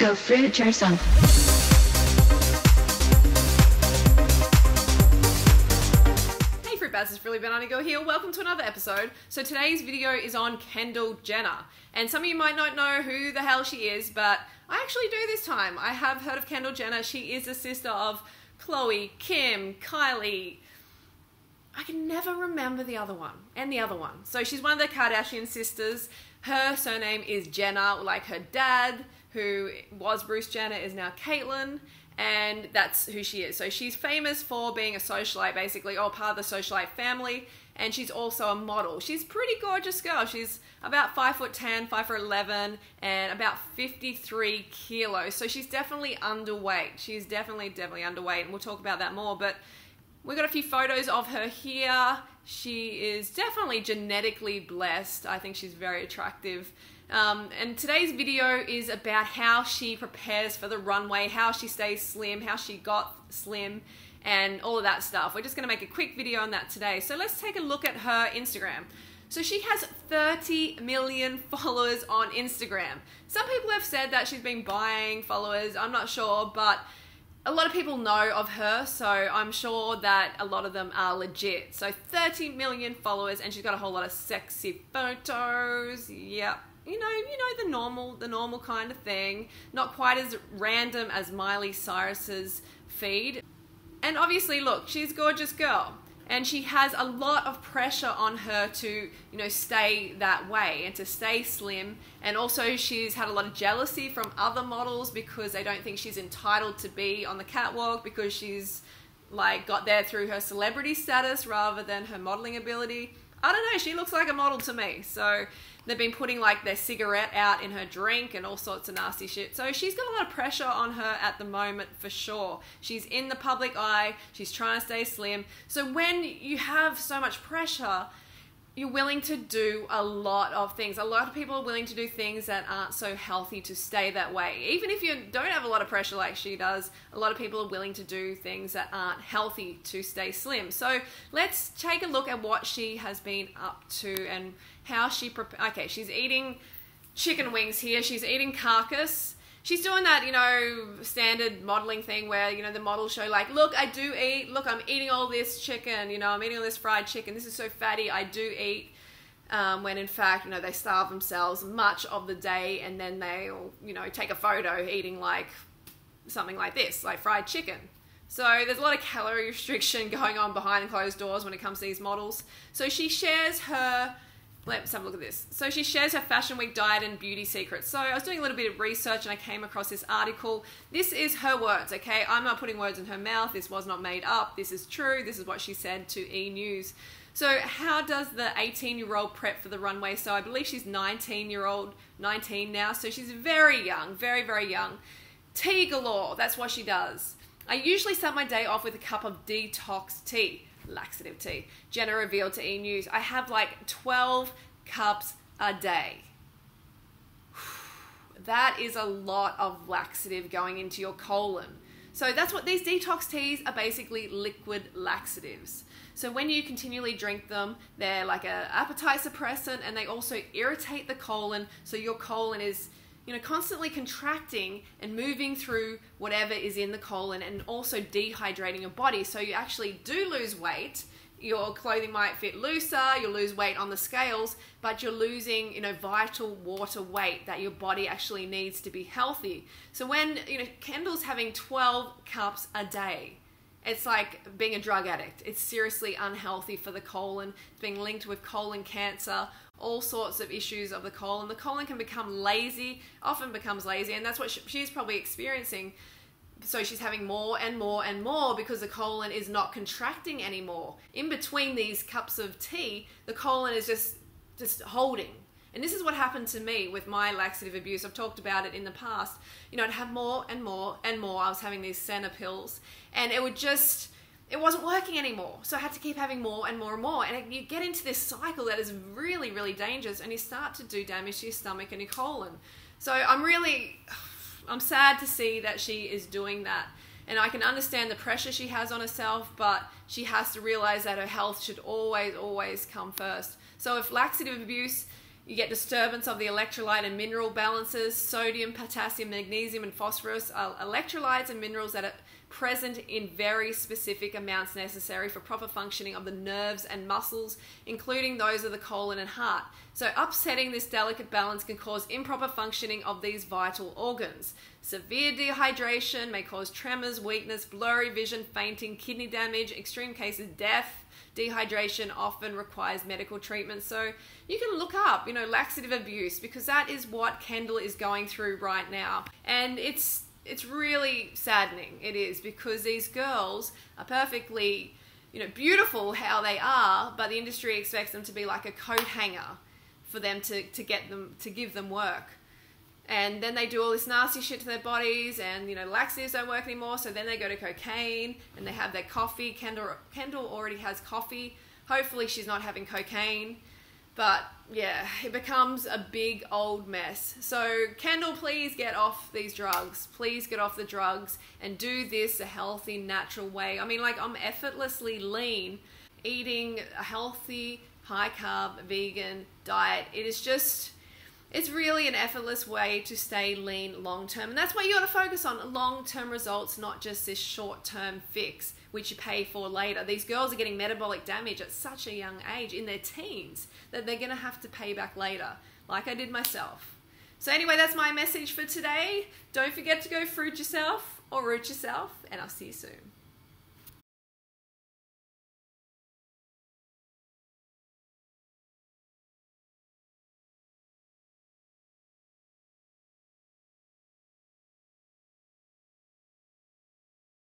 Go fruit yourself. Hey Fruit Bats, it's really Banana Girl here. Welcome to another episode. So today's video is on Kendall Jenner. And some of you might not know who the hell she is, but I actually do this time. I have heard of Kendall Jenner. She is the sister of Khloe, Kim, Kylie. I can never remember the other one and the other one. So she's one of the Kardashian sisters. Her surname is Jenner, like her dad, who was Bruce Jenner, is now Caitlyn, and that's who she is. So she's famous for being a socialite, basically, or part of the socialite family, and she's also a model. She's a pretty gorgeous girl. She's about 5'10", 5'11", and about 53 kilos. So she's definitely underweight. She's definitely underweight, and we'll talk about that more, but we've got a few photos of her here. She is definitely genetically blessed. I think she's very attractive. And today's video is about how she prepares for the runway, how she stays slim, how she got slim, and all of that stuff. We're just going to make a quick video on that today. So let's take a look at her Instagram. So she has 30 million followers on Instagram. Some people have said that she's been buying followers. I'm not sure, but a lot of people know of her, so I'm sure that a lot of them are legit. So 30 million followers, and she's got a whole lot of sexy photos. Yep. You know, the normal kind of thing. Not quite as random as Miley Cyrus's feed. And obviously, look, she's a gorgeous girl. And she has a lot of pressure on her to, stay that way and to stay slim. And also she's had a lot of jealousy from other models because they don't think she's entitled to be on the catwalk because she's got there through her celebrity status rather than her modeling ability. I don't know, she looks like a model to me. So they've been putting their cigarette out in her drink and all sorts of nasty shit. So she's got a lot of pressure on her at the moment for sure. She's in the public eye. She's trying to stay slim. So when you have so much pressure, you're willing to do a lot of things. A lot of people are willing to do things that aren't so healthy to stay that way. Even if you don't have a lot of pressure like she does, a lot of people are willing to do things that aren't healthy to stay slim. So let's take a look at what she has been up to and how she okay, she's eating chicken wings here. She's eating carcass. She's doing that, standard modeling thing where, the models show look, I do eat. Look, I'm eating all this chicken. I'm eating all this fried chicken. This is so fatty. I do eat. When in fact, they starve themselves much of the day and then they'll, take a photo eating something like this, like fried chicken. So there's a lot of calorie restriction going on behind closed doors when it comes to these models. So she shares her... Let's have a look at this. So she shares her Fashion Week diet and beauty secrets. So I was doing a little bit of research and I came across this article. This is her words, okay? I'm not putting words in her mouth. This was not made up. This is true. This is what she said to E! News. So how does the 18-year-old prep for the runway? So I believe she's 19 now. So she's very young, very, very young. Tea galore, that's what she does. I usually start my day off with a cup of detox tea. Laxative tea. Jenner revealed to E! News, I have 12 cups a day. That is a lot of laxative going into your colon. So that's what these detox teas are, basically liquid laxatives. So when you continually drink them, they're like an appetite suppressant and they also irritate the colon, so your colon is constantly contracting and moving through whatever is in the colon and also dehydrating your body. So you actually do lose weight. Your clothing might fit looser, you'll lose weight on the scales, but you're losing, vital water weight that your body actually needs to be healthy. So when, Kendall's having 12 cups a day, it's like being a drug addict. It's seriously unhealthy for the colon. It's being linked with colon cancer, all sorts of issues of the colon. The colon can become lazy, often becomes lazy, and that's what she's probably experiencing. So she's having more and more and more because the colon is not contracting anymore. In between these cups of tea, the colon is just holding. And this is what happened to me with my laxative abuse. I've talked about it in the past. I'd have more and more and more. I was having these Senna pills and it wasn't working anymore. So I had to keep having more and more and more. And you get into this cycle that is really, really dangerous and you start to do damage to your stomach and your colon. So I'm sad to see that she is doing that. And I can understand the pressure she has on herself, but she has to realize that her health should always, always come first. So if laxative abuse You get disturbance of the electrolyte and mineral balances. Sodium, potassium, magnesium, and phosphorus are electrolytes and minerals that are present in very specific amounts necessary for proper functioning of the nerves and muscles, including those of the colon and heart. So upsetting this delicate balance can cause improper functioning of these vital organs. Severe dehydration may cause tremors, weakness, blurry vision, fainting, kidney damage, extreme cases death. Dehydration often requires medical treatment. So you can look up, laxative abuse, because that is what Kendall is going through right now. And it's really saddening. It is, because these girls are perfectly, beautiful how they are, but the industry expects them to be like a coat hanger for them to give them work. And then they do all this nasty shit to their bodies, and laxatives don't work anymore, so then they go to cocaine and they have their coffee. Kendall already has coffee. Hopefully she's not having cocaine. But yeah, it becomes a big old mess. So Kendall, please get off these drugs. Please get off the drugs and do this a healthy, natural way. I mean, I'm effortlessly lean, eating a healthy, high-carb, vegan diet. It's really an effortless way to stay lean long-term. And that's why you got to focus on long-term results, not just this short-term fix, which you pay for later. These girls are getting metabolic damage at such a young age, in their teens, that they're going to have to pay back later, like I did myself. So anyway, that's my message for today. Don't forget to go fruit yourself or root yourself, and I'll see you soon.